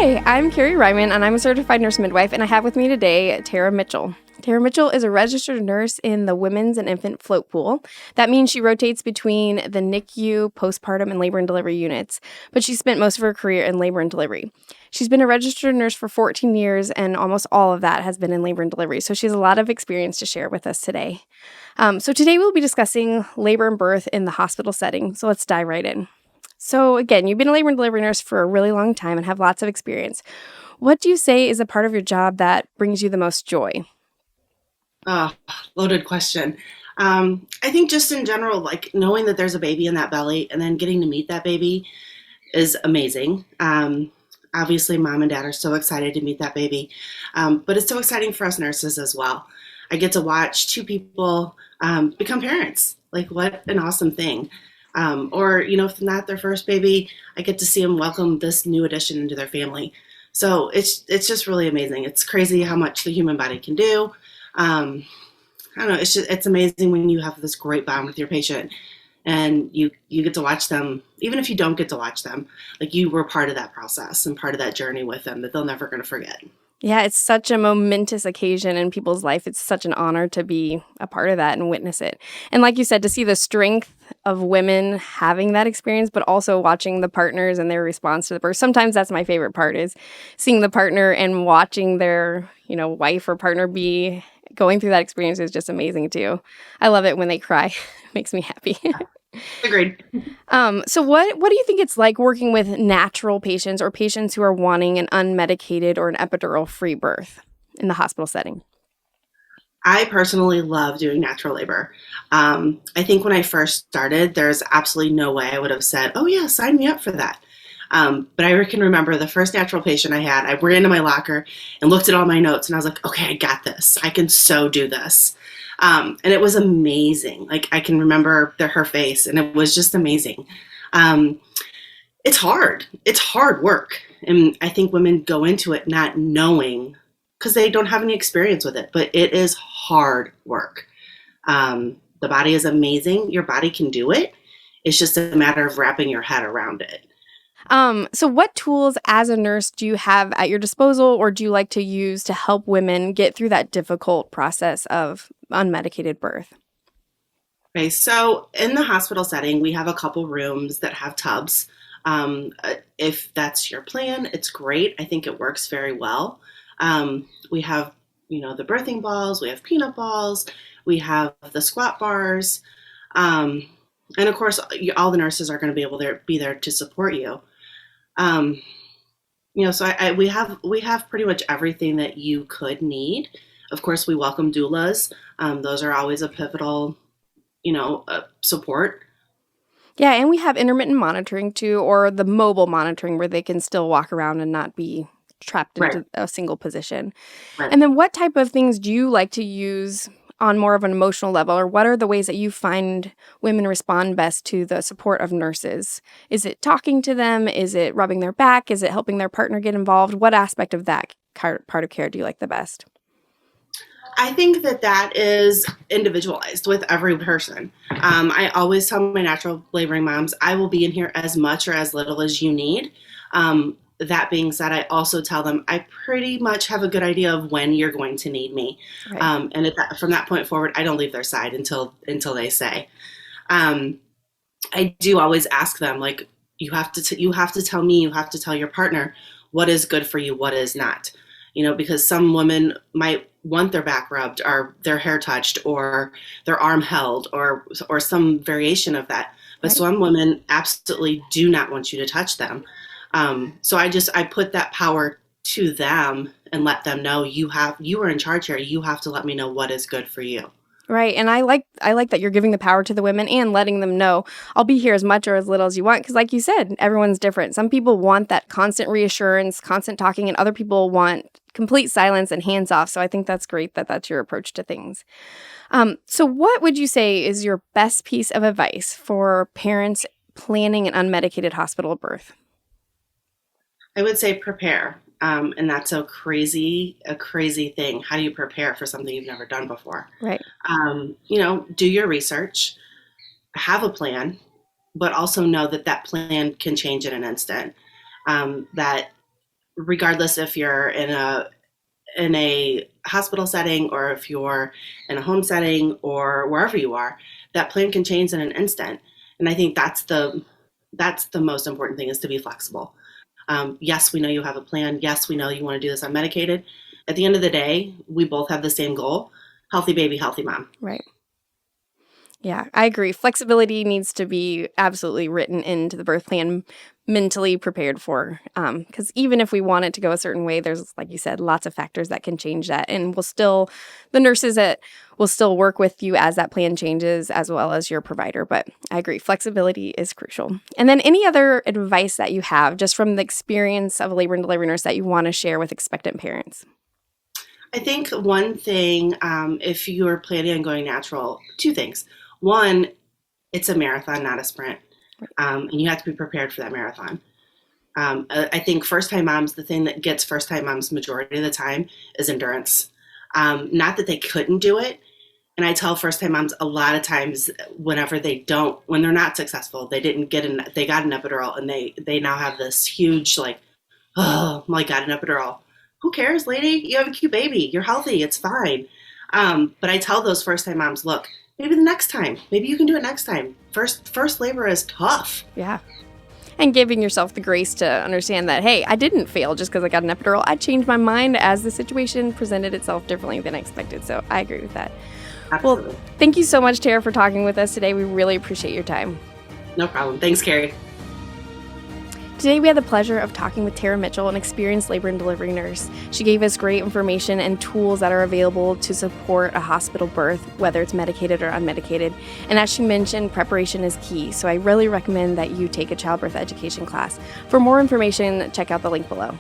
Hi, I'm Kari Ryman, and I'm a certified nurse midwife, and I have with me today Tara Mitchell. Tara Mitchell is a registered nurse in the Women's and Infant Float Pool. That means she rotates between the NICU, postpartum, and labor and delivery units, but she spent most of her career in labor and delivery. She's been a registered nurse for 14 years, and almost all of that has been in labor and delivery, so she has a lot of experience to share with us today. So today we'll be discussing labor and birth in the hospital setting, so let's dive right in. So again, you've been a labor and delivery nurse for a really long time and have lots of experience. What do you say is a part of your job that brings you the most joy? Loaded question. I think just in general, like knowing that there's a baby in that belly and then getting to meet that baby is amazing. Obviously, mom and dad are so excited to meet that baby, but it's so exciting for us nurses as well. I get to watch two people become parents. Like, what an awesome thing. Or, if not their first baby, I get to see them welcome this new addition into their family. So it's just really amazing. It's crazy how much the human body can do. I don't know. It's amazing when you have this great bond with your patient and you get to watch them, even if you don't get to watch them, like you were part of that process and part of that journey with them that they're never going to forget. Yeah, it's such a momentous occasion in people's life. It's such an honor to be a part of that and witness it. And like you said, to see the strength of women having that experience, but also watching the partners and their response to the birth. Sometimes that's my favorite part, is seeing the partner and watching their, wife or partner be going through that experience is just amazing too. I love it when they cry. It makes me happy. Agreed. So what do you think it's like working with natural patients or patients who are wanting an unmedicated or an epidural-free birth in the hospital setting? I personally love doing natural labor. I think when I first started, there's absolutely no way I would have said, "Oh yeah, sign me up for that." But I can remember the first natural patient I had. I ran into my locker and looked at all my notes, and I was like, "Okay, I got this. I can so do this." And it was amazing. Like, I can remember her face, and it was just amazing. Um, it's hard. It's hard work, and I think women go into it not knowing because they don't have any experience with it. But it is hard work. The body is amazing. Your body can do it. It's just a matter of wrapping your head around it. So what tools as a nurse do you have at your disposal, or do you like to use to help women get through that difficult process of unmedicated birth? Okay, so in the hospital setting, we have a couple rooms that have tubs. If that's your plan, it's great. I think it works very well. We have, the birthing balls, we have peanut balls, we have the squat bars, um, and of course, all the nurses are going to be able to be there to support you. Um, so we have pretty much everything that you could need. Of course, we welcome doulas. Those are always a pivotal, support. Yeah, and we have intermittent monitoring too, or the mobile monitoring where they can still walk around and not be trapped Right, into a single position. right. And then what type of things do you like to use on more of an emotional level, or what are the ways that you find women respond best to the support of nurses? Is it talking to them? Is it rubbing their back? Is it helping their partner get involved? What aspect of that part of care do you like the best? I think that is individualized with every person. I always tell my natural laboring moms, I will be in here as much or as little as you need. That being said, I also tell them I pretty much have a good idea of when you're going to need me, Right. from that point forward, I don't leave their side until they say. Um, I do always ask them, like, you have to tell me, you have to tell your partner what is good for you, what is not. Because some women might want their back rubbed or their hair touched or their arm held or some variation of that. But Right. some women absolutely do not want you to touch them. So I put that power to them and let them know you are in charge here. You have to let me know what is good for you. Right. And I like that you're giving the power to the women and letting them know I'll be here as much or as little as you want, because like you said, everyone's different. Some people want that constant reassurance, constant talking, and other people want complete silence and hands off. So I think that's great that that's your approach to things. So what would you say is your best piece of advice for parents planning an unmedicated hospital birth? I would say prepare. And that's a crazy thing. How do you prepare for something you've never done before? Right. Do your research, have a plan, but also know that that plan can change in an instant. That regardless if you're in a hospital setting or if you're in a home setting or wherever you are, that plan can change in an instant. And I think that's the most important thing, is to be flexible. Yes, we know you have a plan. Yes, we know you want to do this unmedicated. At the end of the day, we both have the same goal: healthy baby, healthy mom. Right. Yeah, I agree. Flexibility needs to be absolutely written into the birth plan, mentally prepared for. Because even if we want it to go a certain way, there's, like you said, lots of factors that can change that. And the nurses that will still work with you as that plan changes, as well as your provider. But I agree, flexibility is crucial. And then any other advice that you have just from the experience of a labor and delivery nurse that you want to share with expectant parents? I think one thing, if you're planning on going natural, two things. One, it's a marathon, not a sprint. And you have to be prepared for that marathon. I think first-time moms, the thing that gets first-time moms majority of the time is endurance. Not that they couldn't do it. And I tell first-time moms a lot of times, when they're not successful, they got an epidural, and they now have this huge, like, oh my God, an epidural. Who cares, lady? You have a cute baby. You're healthy. It's fine. But I tell those first-time moms, look, maybe the next time. Maybe you can do it next time. First labor is tough. Yeah. And giving yourself the grace to understand that, hey, I didn't fail just because I got an epidural. I changed my mind as the situation presented itself differently than I expected. So I agree with that. Absolutely. Well, thank you so much, Tara, for talking with us today. We really appreciate your time. No problem. Thanks, Kari. Today, we had the pleasure of talking with Tara Mitchell, an experienced labor and delivery nurse. She gave us great information and tools that are available to support a hospital birth, whether it's medicated or unmedicated. And as she mentioned, preparation is key. So I really recommend that you take a childbirth education class. For more information, check out the link below.